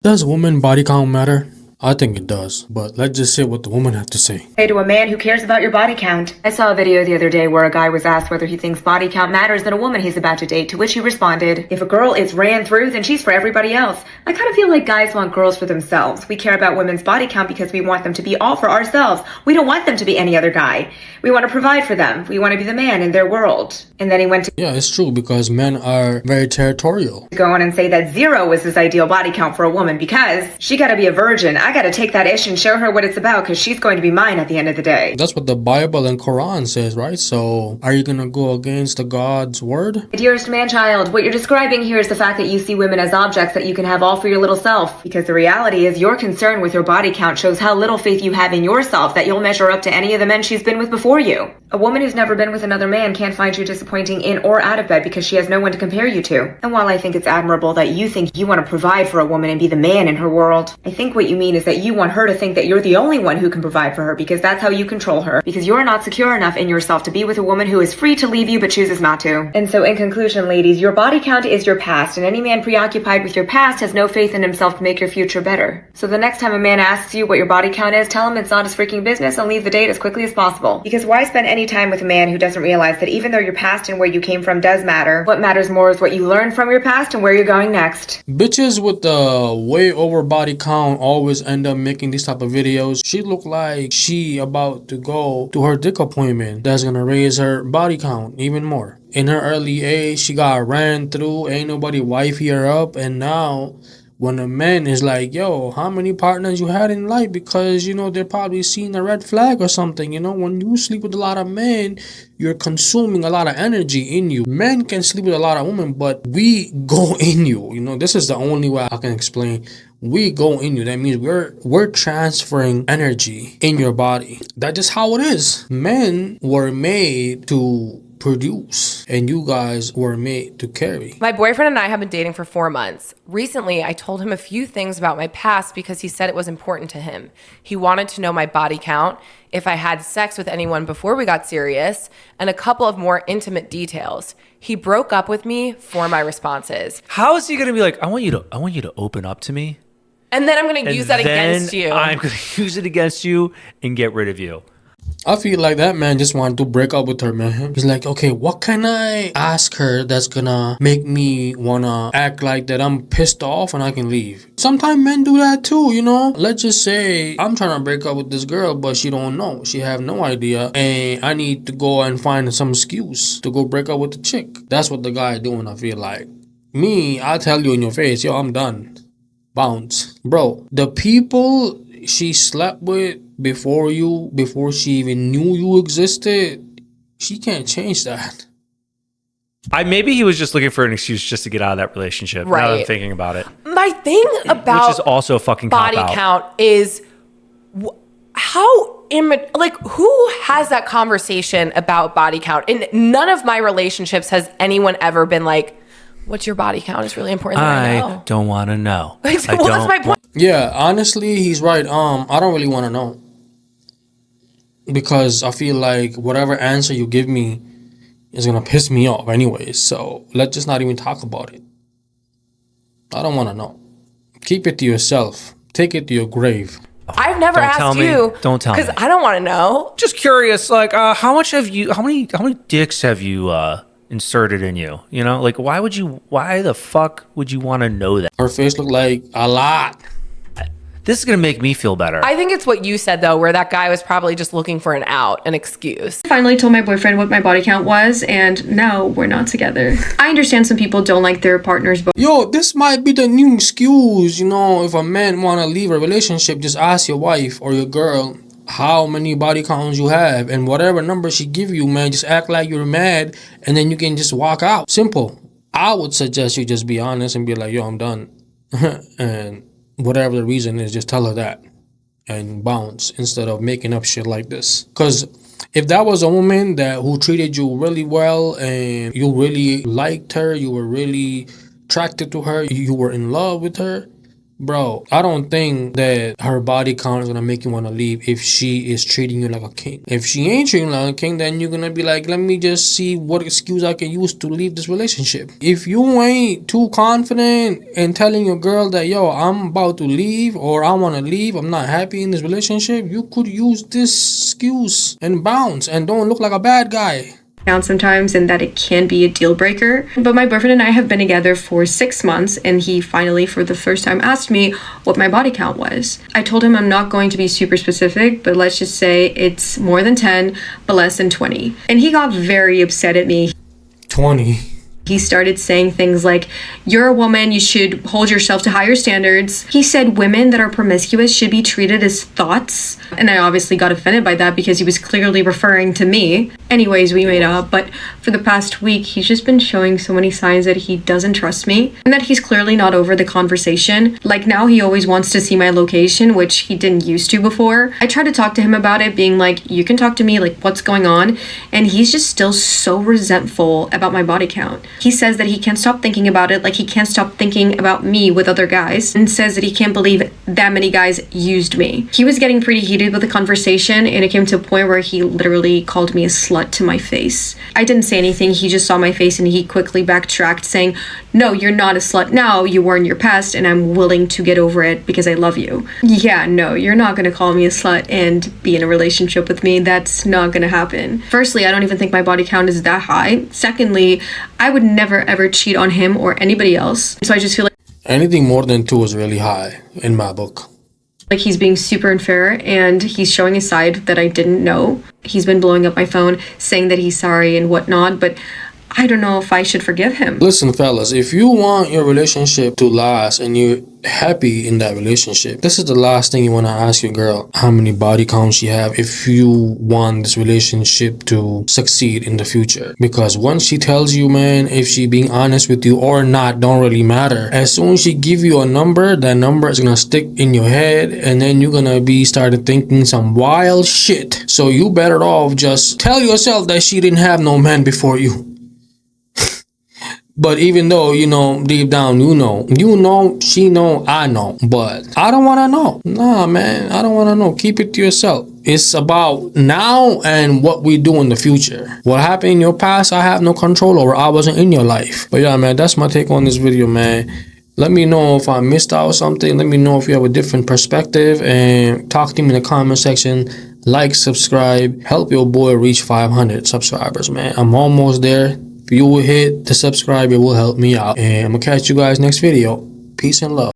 Does woman body count matter? I think it does, but let's just see what the woman had to say. Say to a man who cares about your body count. I saw a video the other day where a guy was asked whether he thinks body count matters than a woman he's about to date, to which he responded, if a girl is ran through, then she's for everybody else. I kind of feel like guys want girls for themselves. We care about women's body count because we want them to be all for ourselves. We don't want them to be any other guy. We want to provide for them. We want to be the man in their world. And then he went to Yeah, it's true because men are very territorial. go on and say that 0 is his ideal body count for a woman because she got to be a virgin. I got to take that ish and show her what it's about because she's going to be mine at the end of the day. That's what the Bible and Quran says, right? So are you gonna go against the God's word? Dearest man-child, what you're describing here is the fact that you see women as objects that you can have all for your little self. Because the reality is your concern with your body count shows how little faith you have in yourself that you'll measure up to any of the men she's been with before you. A woman who's never been with another man can't find you disappointing in or out of bed because she has no one to compare you to. And while I think it's admirable that you think you want to provide for a woman and be the man in her world, I think what you mean is that you want her to think that you're the only one who can provide for her because that's how you control her. Because you're not secure enough in yourself to be with a woman who is free to leave you but chooses not to. And so in conclusion, ladies, your body count is your past, and any man preoccupied with your past has no faith in himself to make your future better. So the next time a man asks you what your body count is, tell him it's not his freaking business and leave the date as quickly as possible. Because why spend any time with a man who doesn't realize that even though your past and where you came from does matter, what matters more is what you learned from your past and where you're going next. Bitches with the way over body count always end up making these type of videos. She look like she about to go to her dick appointment. That's gonna raise her body count even more. In her early age, she got ran through, ain't nobody wifey her up, and now when a man is like, yo, how many partners you had in life? Because, they're probably seeing a red flag or something. When you sleep with a lot of men, you're consuming a lot of energy in you. Men can sleep with a lot of women, but we go in you. This is the only way I can explain. We go in you. That means we're transferring energy in your body. That's just how it is. Men were made to produce, and you guys were made to carry. My boyfriend and I have been dating for 4 months. Recently, I told him a few things about my past because he said it was important to him. He wanted to know my body count, if I had sex with anyone before we got serious, and a couple of more intimate details. He broke up with me for my responses. How is he going to be like, I want you to open up to me? And then I'm going to use that against you. I'm going to use it against you and get rid of you. I feel like that man just wanted to break up with her, man. He's like, okay, what can I ask her that's gonna make me wanna act like that I'm pissed off and I can leave? Sometimes men do that too, Let's just say I'm trying to break up with this girl, but she don't know. She have no idea. And I need to go and find some excuse to go break up with the chick. That's what the guy doing, I feel like. Me, I'll tell you in your face, yo, I'm done. Bounce. Bro, the people she slept with before she even knew you existed, she can't change that. Maybe he was just looking for an excuse just to get out of that relationship. Right. Now that I'm thinking about it. My thing about which is also a fucking body cop-out. count is who has that conversation about body count? In none of my relationships has anyone ever been like, what's your body count? It's really important that I know. Don't want to know. That's my point. Yeah, honestly, he's right. I don't really want to know. Because I feel like whatever answer you give me is going to piss me off anyways. So let's just not even talk about it. I don't want to know. Keep it to yourself. Take it to your grave. I've never asked you. Don't tell me. Because I don't want to know. Just curious, like, how many dicks have you inserted in you? Why the fuck would you want to know that? Her face looked like a lot. This is going to make me feel better. I think it's what you said, though, where that guy was probably just looking for an excuse. Finally told my boyfriend what my body count was, and now we're not together. I understand some people don't like their partners, but yo, this might be the new excuse, if a man want to leave a relationship, just ask your wife or your girl how many body counts you have, and whatever number she give you, man, just act like you're mad, and then you can just walk out. Simple. I would suggest you just be honest and be like, yo, I'm done. And whatever the reason is, just tell her that and bounce instead of making up shit like this. Because if that was a woman who treated you really well and you really liked her, you were really attracted to her, you were in love with her, Bro, I don't think that her body count is gonna make you wanna leave if she is treating you like a king. If she ain't treating you like a king, then you're gonna be like, let me just see what excuse I can use to leave this relationship. If you ain't too confident in telling your girl that, yo, I'm about to leave or I wanna leave, I'm not happy in this relationship, you could use this excuse and bounce and don't look like a bad guy. Sometimes, and that it can be a deal breaker. But my boyfriend and I have been together for 6 months, and he finally for the first time asked me what my body count was. I told him I'm not going to be super specific, but let's just say it's more than 10 but less than 20. And he got very upset at me. 20. He started saying things like, you're a woman, you should hold yourself to higher standards. He said women that are promiscuous should be treated as thoughts. And I obviously got offended by that because he was clearly referring to me. Anyways, we made up, but for the past week, he's just been showing so many signs that he doesn't trust me and that he's clearly not over the conversation. Like now he always wants to see my location, which he didn't used to before. I tried to talk to him about it, being like, you can talk to me, like what's going on? And he's just still so resentful about my body count. He says that he can't stop thinking about it, like he can't stop thinking about me with other guys, and says that he can't believe that many guys used me. He was getting pretty heated with the conversation, and it came to a point where he literally called me a slut to my face. I didn't say anything, he just saw my face and he quickly backtracked saying, no, you're not a slut now, you were in your past and I'm willing to get over it because I love you. Yeah, no, you're not gonna call me a slut and be in a relationship with me. That's not gonna happen. Firstly, I don't even think my body count is that high. Secondly, I would never ever cheat on him or anybody else. So I just feel like anything more than 2 is really high in my book. Like he's being super unfair and he's showing a side that I didn't know. He's been blowing up my phone saying that he's sorry and whatnot, but I don't know if I should forgive him. Listen, fellas, if you want your relationship to last and you're happy in that relationship, this is the last thing you want to ask your girl, how many body counts you have, if you want this relationship to succeed in the future. Because once she tells you, man, if she being honest with you or not, don't really matter. As soon as she give you a number, that number is gonna stick in your head, and then you're gonna be started thinking some wild shit. So you better off just tell yourself that she didn't have no man before you. But even though, you know, deep down, you know, she know, I know, but I don't want to know. Nah, man, I don't want to know. Keep it to yourself. It's about now and what we do in the future. What happened in your past, I have no control over. I wasn't in your life. But yeah, man, that's my take on this video, man. Let me know if I missed out something. Let me know if you have a different perspective, and talk to me in the comment section. Like, subscribe, help your boy reach 500 subscribers, man. I'm almost there. If you will hit the subscribe, it will help me out. And I'm gonna catch you guys next video. Peace and love.